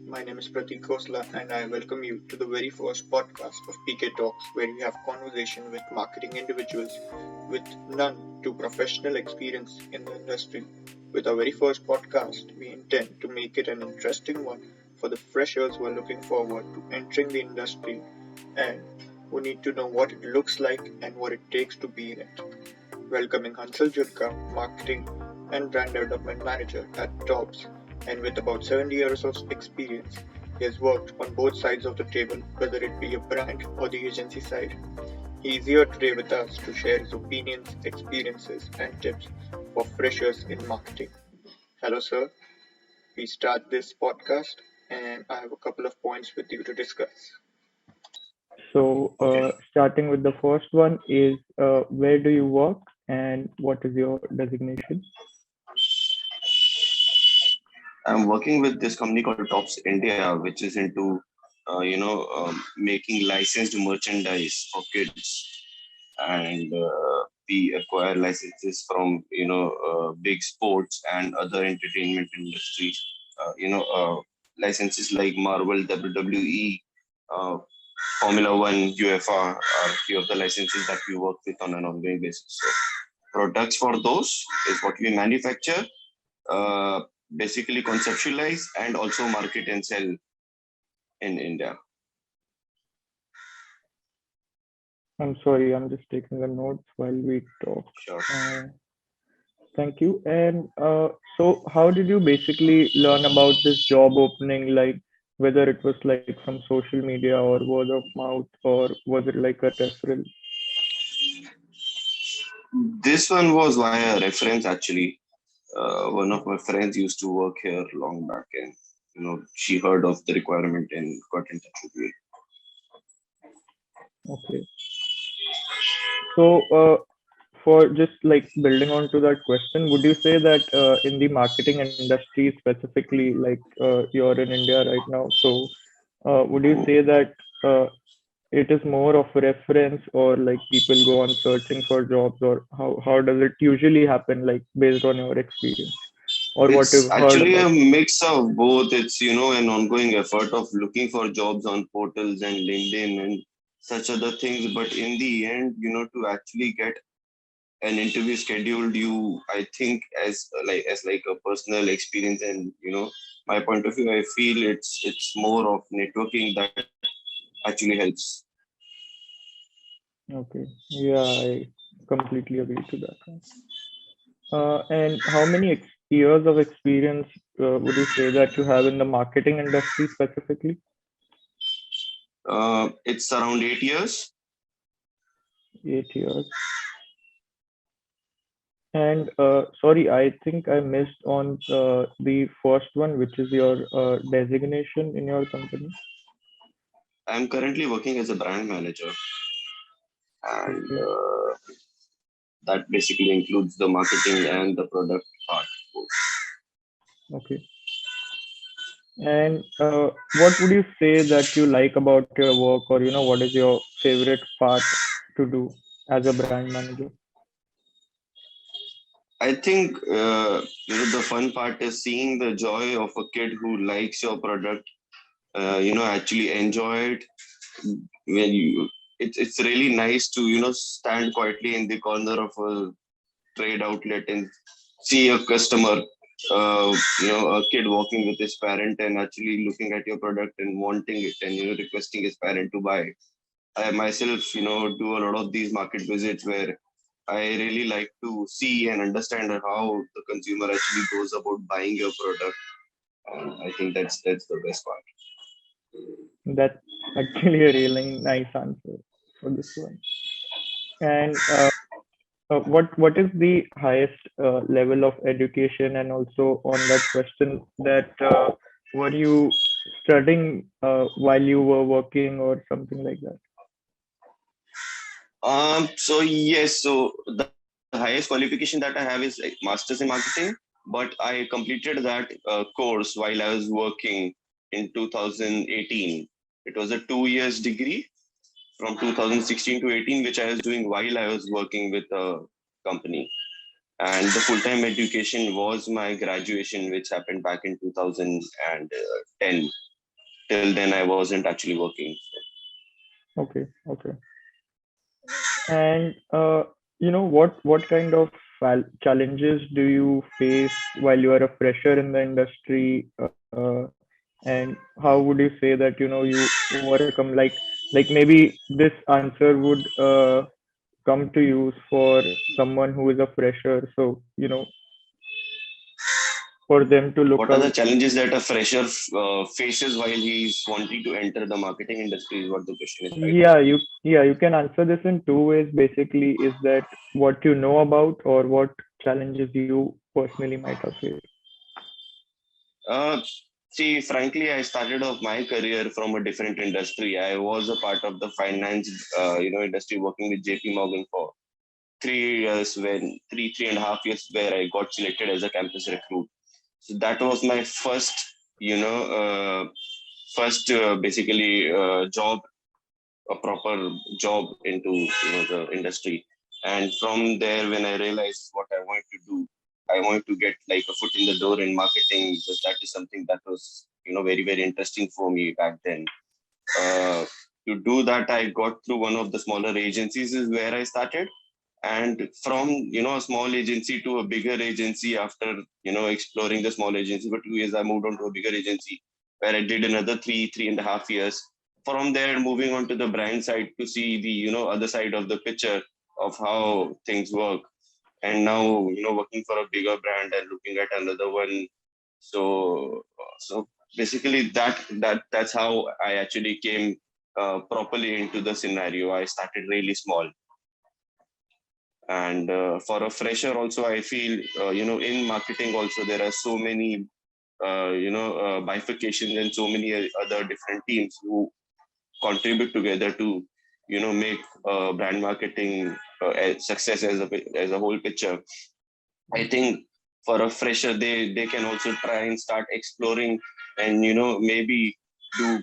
My name is Pratik Khosla, and I welcome you to the very first podcast of PK Talks, where we have conversation with marketing individuals with none to professional experience in the industry. With our very first podcast, we intend to make it an interesting one for the freshers who are looking forward to entering the industry and who need to know what it looks like and what it takes to be in it. Welcoming Hansal Julka, Marketing and Brand Development Manager at Tops, and with about 70 years of experience, he has worked on both sides of the table, whether it be a brand or the agency side. He is here today with us to share his opinions, experiences, and tips for freshers in marketing. Hello, sir. We start this podcast, and I have a couple of points with you to discuss. So, Okay, starting with the first one is where do you work and what is your designation? I'm working with this company called Tops India, which is into, making licensed merchandise for kids, and we acquire licenses from big sports and other entertainment industries. Licenses like Marvel, WWE, uh, Formula One, UEFA are few of the licenses that we work with on an ongoing basis. So products for those is what we manufacture, uh, basically conceptualize and also market and sell in India. I'm sorry, I'm just taking the notes while we talk. Sure. Uh, Thank you. And so, how did you basically learn about this job opening? Like, whether it was like from social media or word of mouth, or was it like a referral? This one was via reference actually. One of my friends used to work here long back, and she heard of the requirement and got in touch with me. Okay. So, for just like building on to that question, would you say that in the marketing industry specifically, like you're in India right now, so would you say that it is more of a reference or like people go on searching for jobs, or how does it usually happen, like based on your experience or what It's you've heard actually a about? mix of both. It's an ongoing effort of looking for jobs on portals and LinkedIn and such other things. But in the end, to actually get an interview scheduled, I think as like a personal experience and my point of view, I feel it's more of networking that actually helps. Okay, yeah, I completely agree to that one. And how many years of experience would you say that you have in the marketing industry specifically? It's around 8 years. 8 years. And sorry, I think I missed on the first one, which is your designation in your company. I'm currently working as a brand manager, and Okay, that basically includes the marketing and the product part both. okay. And what would you say that you like about your work, or what is your favorite part to do as a brand manager? I think the fun part is seeing the joy of a kid who likes your product. Actually enjoy it when you. It's really nice to stand quietly in the corner of a trade outlet and see a customer, a kid walking with his parent and actually looking at your product and wanting it and requesting his parent to buy. I myself, do a lot of these market visits where I really like to see and understand how the consumer actually goes about buying your product. And I think that's the best part. That's actually a really nice answer for this one. And what is the highest level of education? And also on that question, that were you studying while you were working or something like that? So yes, so the highest qualification that I have is like masters in marketing, but I completed that course while I was working in 2018. It was a 2 years degree from 2016 to 18, which I was doing while I was working with a company. And the full-time education was my graduation, which happened back in 2010. till then I wasn't actually working. Okay, okay. And what kind of challenges do you face while you are a fresher in the industry? And how would you say that you overcome, like maybe this answer would come to use for someone who is a fresher, so for them to look What are the out. challenges that a fresher faces while he's wanting to enter the marketing industry? Is what the question is, right? Yeah, you can answer this in two ways. Basically, is that what you know about or what challenges you personally might have faced? Uh, See, frankly, I started off my career from a different industry. I was a part of the finance, industry, working with JP Morgan for 3 years, when 3.5 years, where I got selected as a campus recruit. So that was my first, you know, basically job, a proper job into the industry. And from there, when I realized what I wanted to do, I wanted to get like a foot in the door in marketing, because that is something that was very very interesting for me back then. uh, to do that, I got through one of the smaller agencies is where I started. And from a small agency to a bigger agency, after exploring the small agency for 2 years, I moved on to a bigger agency where I did another 3.5 years. From there, moving on to the brand side to see the other side of the picture of how things work. And now working for a bigger brand and looking at another one. So basically that's how I actually came properly into the scenario. I started really small. And for a fresher also, I feel in marketing also there are so many bifurcations and so many other different teams who contribute together to make brand marketing a success as a whole picture. I think for a fresher, they can also try and start exploring, and maybe do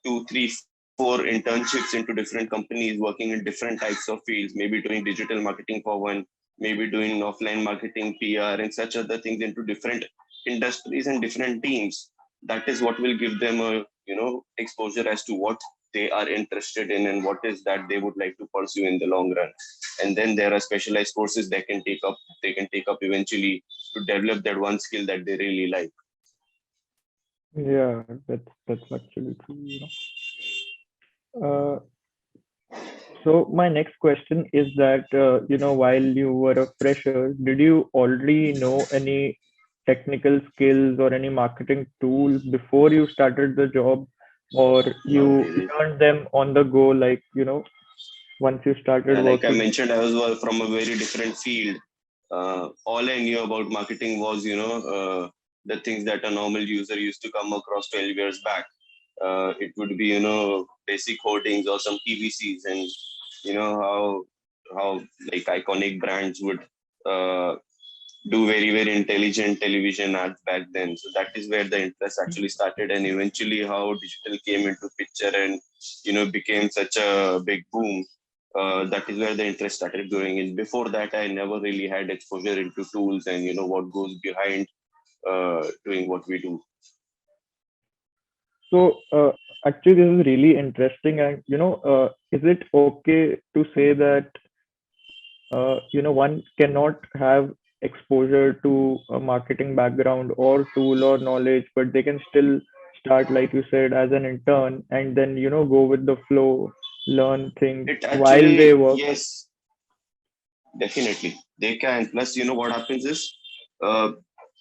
2, 3, 4 internships into different companies, working in different types of fields, maybe doing digital marketing for one, maybe doing offline marketing, PR, and such other things into different industries and different teams. That is what will give them a exposure as to what they are interested in and what is that they would like to pursue in the long run. And then there are specialized courses they can take up eventually to develop that one skill that they really like. Yeah, that's actually true. Uh, so my next question is that while you were a fresher, did you already know any technical skills or any marketing tools before you started the job, or Not you really. learned them on the go, like once you started Yeah, like I working? mentioned, I was from a very different field. All I knew about marketing was, the things that a normal user used to come across 12 years back. It would be, basic hoardings or some PVCs, and how like iconic brands would uh, do very very intelligent television ads back then. So that is where the interest actually started, and eventually how digital came into picture and became such a big boom. That is where the interest started growing. And before that, I never really had exposure into tools and what goes behind doing what we do. So actually, this is really interesting, and is it okay to say that one cannot have exposure to a marketing background or tool or knowledge, but they can still start, like you said, as an intern and then go with the flow, learn things It while they actually, work. yes, definitely they can. Plus, what happens is, uh,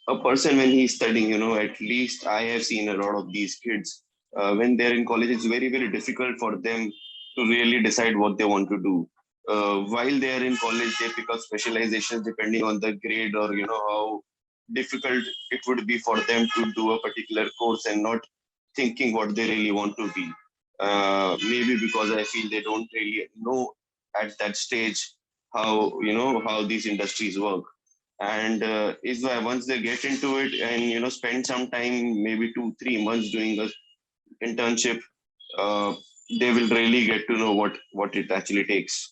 a person when he's studying, at least I have seen a lot of these kids when they're in college, it's very very difficult for them to really decide what they want to do. While they are in college, they pick up specializations depending on the grade, or how difficult it would be for them to do a particular course and not thinking what they really want to be. Maybe because I feel they don't really know at that stage how these industries work. And is why once they get into it and spend some time, maybe 2, 3 months doing a internship, uh, they will really get to know what it actually takes.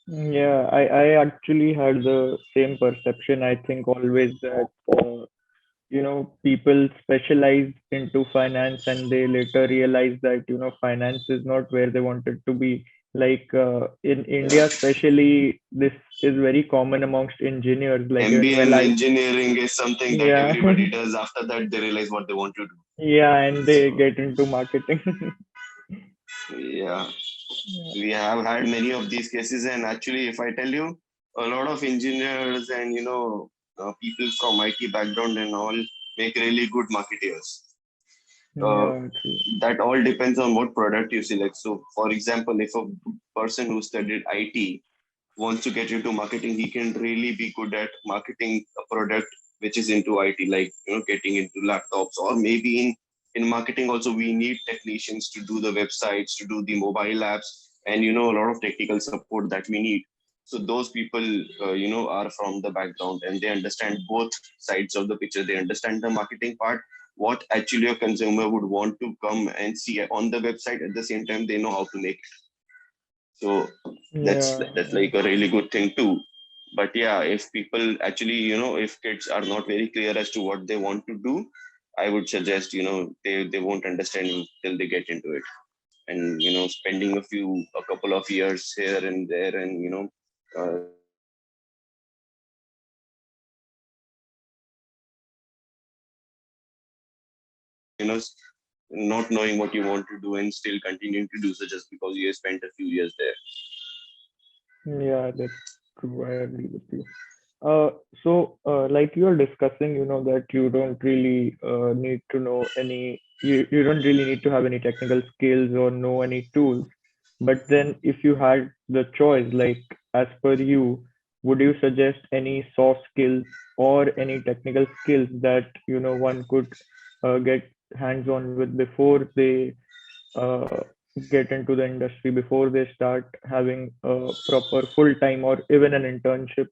Yeah, I actually had the same perception. I think always that people specialize into finance and they later realize that finance is not where they wanted to be. Like in India especially, this is very common amongst engineers, like even MBA well in I engineering is something that yeah everybody does. After that, they realize what they want to do. yeah, and they So, get into marketing. yeah, Yeah. we have had many of these cases. And actually, if I tell you, a lot of engineers and, people from IT background and all make really good marketeers. Uh, Yeah, true. that all depends on what product you select. So, for example, if a person who studied IT wants to get into marketing, he can really be good at marketing a product which is into IT, like getting into laptops, or maybe in marketing also we need technicians to do the websites, to do the mobile apps, and a lot of technical support that we need. So those people, are from the background and they understand both sides of the picture. They understand the marketing part, what actually a consumer would want to come and see on the website. At the same time, they know how to make it. So that's Yeah. like a really good thing too. But yeah, if people actually, if kids are not very clear as to what they want to do, I would suggest, they won't understand till they get into it. And spending a couple of years here and there, and spending not knowing what you want to do and still continuing to do so just because you spent a few years there. Yeah, that's true. I agree with you. Like you are discussing, that you don't really need to know you don't really need to have any technical skills or know any tools. But then if you had the choice, like as per you, would you suggest any soft skills or any technical skills that, one could get hands on with before they uh, get into the industry, before they start having a proper full time or even an internship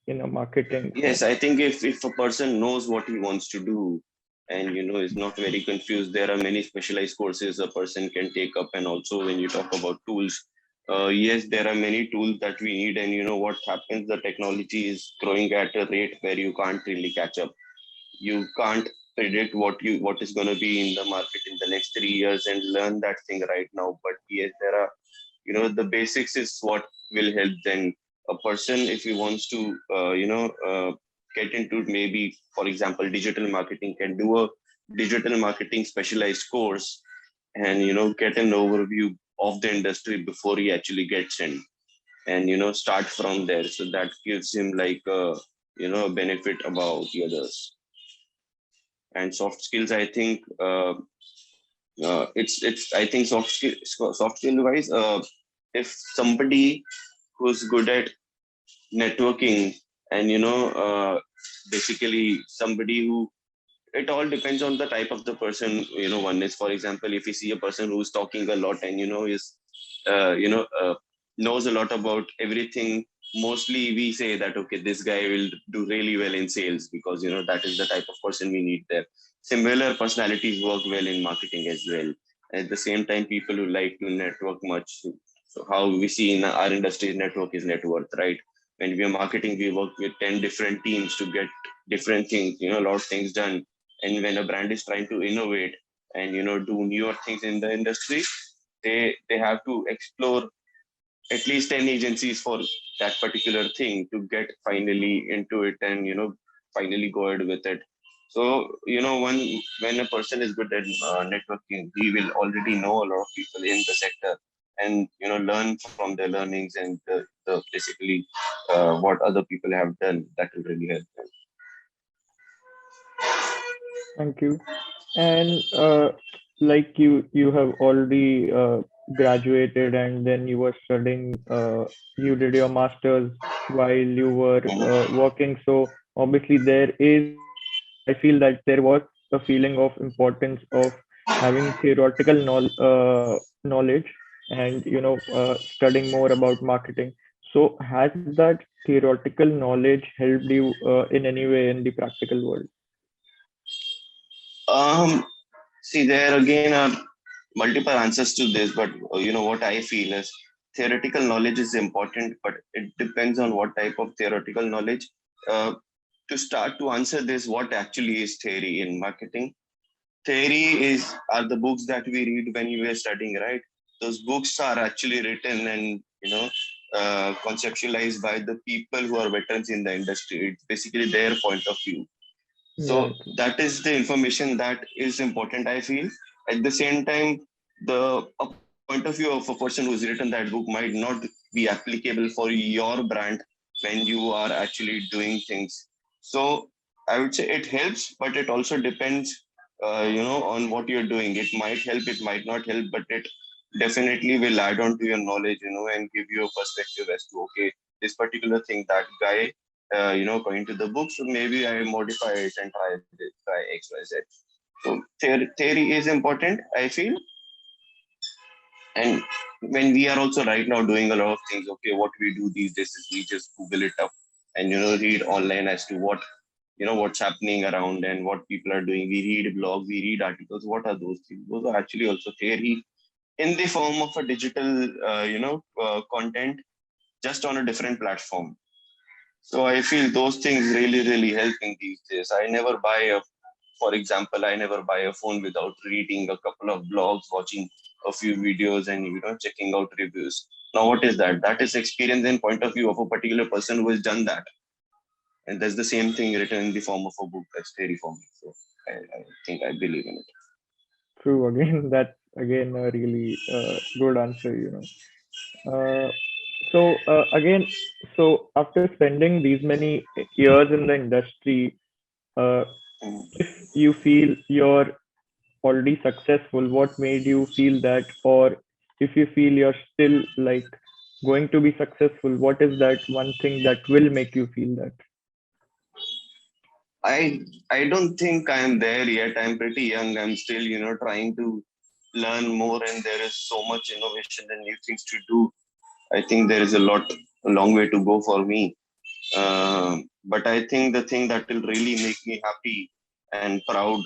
in a marketing Yes, firm? I think if a person knows what he wants to do and is not very confused, there are many specialized courses a person can take up. And also when you talk about tools, yes, there are many tools that we need. And what happens, the technology is growing at a rate where you can't really catch up. You can't predict what is going to be in the market in the next 3 years and learn that thing right now. But yes, there are, the basics is what will help. Then a person, if he wants to get into, maybe for example digital marketing, can do a digital marketing specialized course and get an overview of the industry before he actually gets in, and start from there. So that gives him like a benefit about the others. And soft skills, I think, it's I think soft skill wise, if somebody who's good at networking, and basically somebody who, it all depends on the type of the person. One is, for example, if you see a person who's talking a lot and is uh, you know uh, knows a lot about everything, mostly we say that okay, this guy will do really well in sales, because that is the type of person we need there. Similar personalities work well in marketing as well. At the same time, people who like to network much. So how we see in our industry, network is net worth, right? When we are marketing, we work with 10 different teams to get different things, a lot of things done. And when a brand is trying to innovate and do newer things in the industry, they have to explore at least 10 agencies for that particular thing to get finally into it, and finally go ahead with it. So when a person is good at networking, he will already know a lot of people in the sector, and learn from their learnings, and the basically what other people have done, that will really help them. Thank you. And like you have already graduated and then you were studying, you did your master's while you were Mhm. working. So obviously I feel that there was a feeling of importance of having theoretical knowledge and studying more about marketing. So has that theoretical knowledge helped you in any way in the practical world? um See, there again are multiple answers to this, but what I feel is theoretical knowledge is important, but it depends on what type of theoretical knowledge. Uh, to start to answer this, what actually is theory in marketing? Theory are the books that we read when we were studying, right? Those books are actually written and conceptualized by the people who are veterans in the industry. It's basically their point of view. So Yeah, that is the information that is important, I feel. At the same time, the a point of view of a person who's written that book might not be applicable for your brand when you are actually doing things. So I would say it helps, but it also depends, on what you're doing. It might help, it might not help, but it definitely will add on to your knowledge, and give you a perspective as to, okay, this particular thing, that guy, going to the book, so maybe I modify it and try X, Y, Z. So theory is important, I feel. And when we are also right now doing a lot of things, okay, what we do these days is we just Google it up and read online as to what's happening around and what people are doing. We read blogs, we read articles. What are those things? Those are actually also theory in the form of a digital, content, just on a different platform. So I feel those things really, really help in these days. For example, I never buy a phone without reading a couple of blogs, watching a few videos, and checking out reviews. Now, what is that? That is experience and point of view of a particular person who has done that, and that's the same thing written in the form of a book. That's theory for me. So I think I believe in it. true. Again, that's again a really good answer. Again, so after spending these many years in the industry, uh, Mm. if you feel you're already successful, what made you feel that? Or if you feel you're still like going to be successful, what is that one thing that will make you feel that? I don't think I'm there yet. I'm pretty young. I'm still trying to learn more, and there is so much innovation and new things to do. I think there is a long way to go for me. But I think the thing that will really make me happy and proud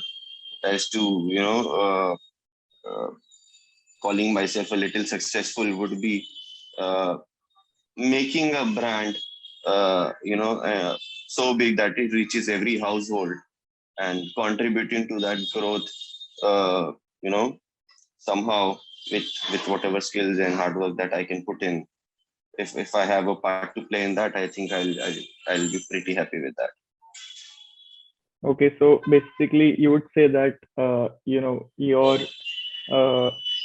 as to uh, calling myself a little successful would be uh, making a brand, so big that it reaches every household and contributing to that growth, uh, you know, somehow with whatever skills and hard work that I can put in. If I have a part to play in that, I think I'll be pretty happy with that. Okay, so basically you would say that uh,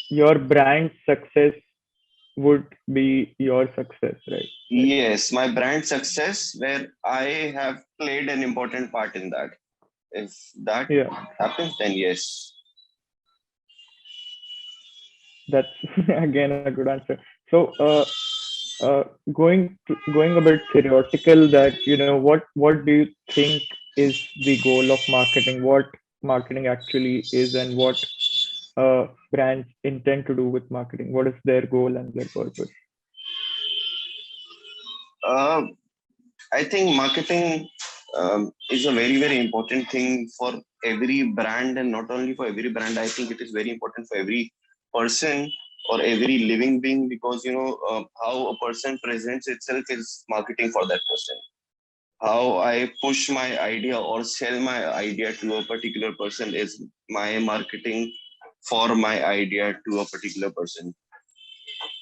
your brand success would be your success, right? Like, Yes, my brand success, where I have played an important part in that. If that yeah, happens, then yes. that's again a good answer. So, going a bit theoretical, that what do you think is the goal of marketing? What marketing actually is, and what brands intend to do with marketing? What is their goal and their purpose? Uh, I think marketing is a very, very important thing for every brand, and not only for every brand. I think it is very important for every person or every living being, because how a person presents itself is marketing for that person. How I push my idea or sell my idea to a particular person is my marketing for my idea to a particular person.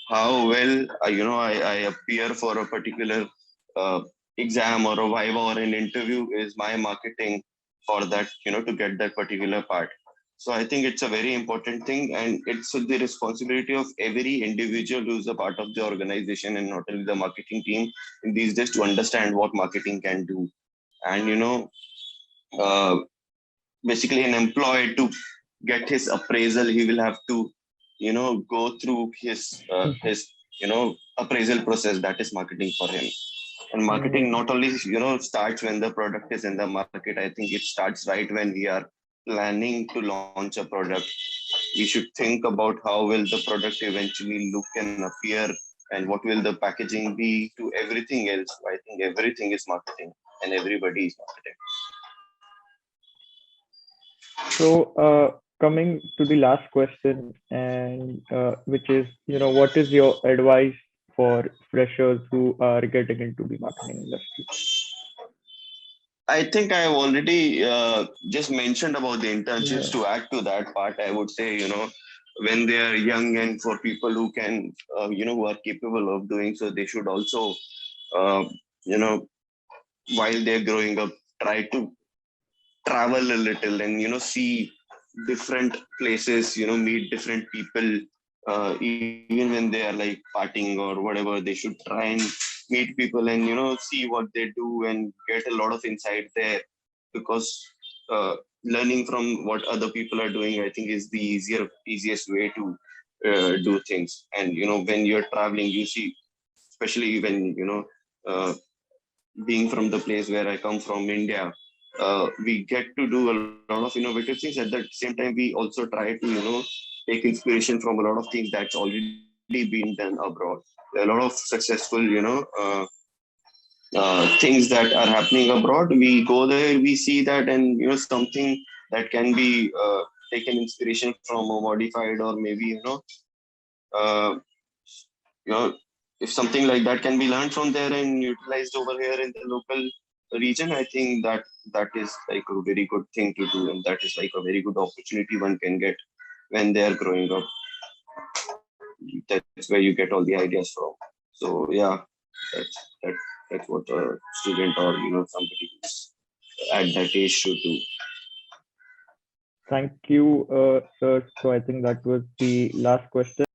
How well I appear for a particular uh, exam or a viva or an interview is my marketing for that, to get that particular part. So I think it's a very important thing, and it's the responsibility of every individual who's a part of the organization, and not only the marketing team in these days, to understand what marketing can do. And uh, basically an employee, to get his appraisal, he will have to go through his appraisal process. That is marketing for him. And marketing Mm-hmm. not only starts when the product is in the market. I think it starts right when we are planning to launch a product. We should think about how will the product eventually look and appear, and what will the packaging be, to everything else. I think everything is marketing, and everybody is marketing. So, coming to the last question, and which is, what is your advice for freshers who are getting into the marketing industry? I think I've already just mentioned about the internships. Yeah. To add to that part, I would say, when they are young and for people who can, who are capable of doing so, they should also, uh, you know, while they're growing up, try to travel a little and, see different places, meet different people, even when they are like partying or whatever, they should try and meet people and, see what they do and get a lot of insight there, because uh, learning from what other people are doing, I think, is the easiest way to do things. And, when you're traveling, you see, especially when, uh, being from the place where I come from, India, we get to do a lot of innovative things. At the same time, we also try to, take inspiration from a lot of things that's already been done abroad. There are a lot of successful, things that are happening abroad. We go there, we see that, and something that can be taken inspiration from or modified, or maybe uh, you know if something like that can be learned from there and utilized over here in the local region, I think that is like a very good thing to do, and that is like a very good opportunity one can get when they are growing up. That's where you get all the ideas from. So yeah, that's that, that's what a student or somebody who's at that age should do. Thank you, sir. So I think that was the last question.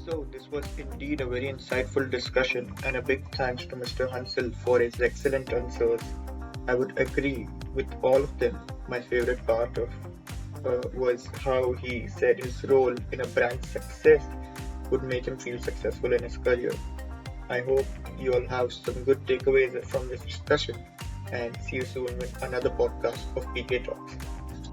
So, this was indeed a very insightful discussion, and a big thanks to Mr. Hansal for his excellent answers. I would agree with all of them. My favorite part of was how he said his role in a brand's success would make him feel successful in his career. I hope you all have some good takeaways from this discussion, and see you soon with another podcast of PK Talks.